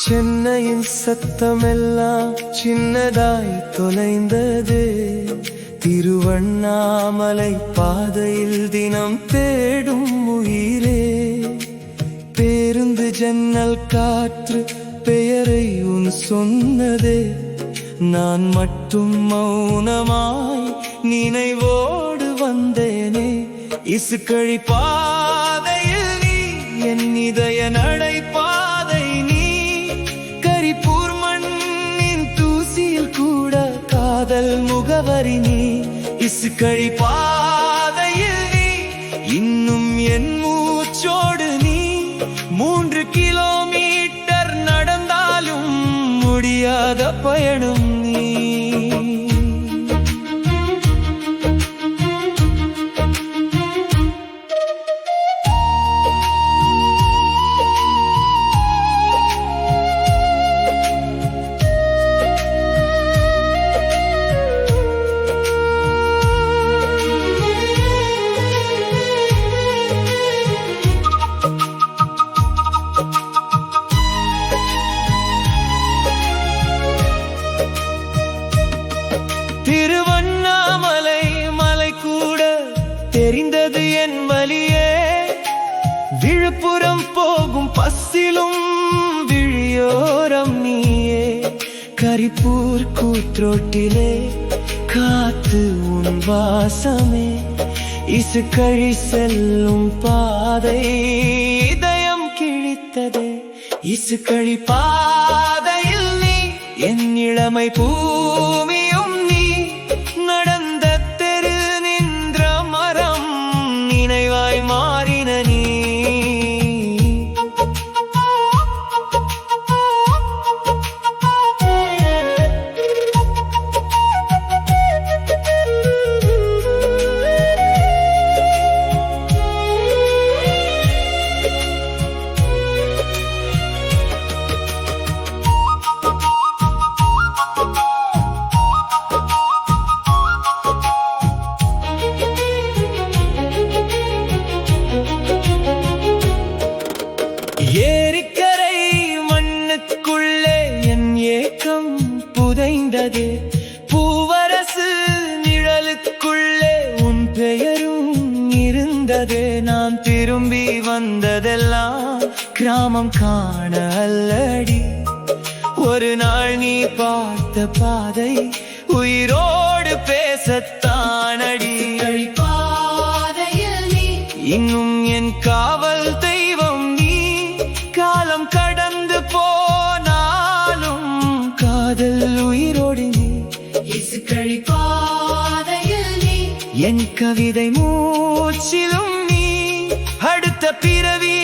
சென்னையின் சத்தமெல்லாம் சின்னதாய் தொலைந்தது. திருவண்ணாமலை பாதையில் தினம் தேடும் உயிரே. பேருந்து ஜன்னல் காற்று பெயரை உன் சொன்னதே. நான் மட்டும் மௌனமாய் நினைவோடு வந்தேனே. இசுக்கழி பாதையில் நீ என் இதய நடைபாதை நீ. கரிப்பூர் மண்ணின் தூசியில் கூட காதல் முகவரி நீ. இசுக்கழி பாதையில் நீ இன்னும் என் மூச்சோடு நீ. 3 கிலோமீட்டர் நடந்தாலும் முடியாத பயணம் நீ. திருவண்ணாமலை மலை கூட தெரிந்தது என் வழியே. விழுப்புரம் போகும் பஸ்ஸிலும் விழியோரம் நீயே. கரிப்பூர் கூத்ரோட்டிலே காத்து உன் வாசமே. இசுக்கழி செல்லும் பாதை இதயம் கிழித்ததே. இசுக்கழி பாதையில் நீ என் இளமை பூமியும் நீ. நடந்த தெரு நின்ற மரம் நினைவாய் மாறின நீ. ஏரிக்கரை மண்ணுக்குள்ளே என் ஏக்கம் புதைந்தது. பூவரசு நிழலுக்குள்ளே உன் பெயரும் இருந்தது. நான் திரும்பி வந்ததெல்லாம் கிராமம் காண அல்லடி. ஒரு நாள் நீ பார்த்த பாதை உயிரோடு பேசத்தானடி. பாதையில் நீ இன்னும் என் காவல் தெய்வம் நீ. காலம் கடந்து போனாலும் காதல் உயிரோடு நீ. இசுக்கழி பாதையில் நீ என் கவிதை மூச்சிலும் நீ. அடுத்த பிறவி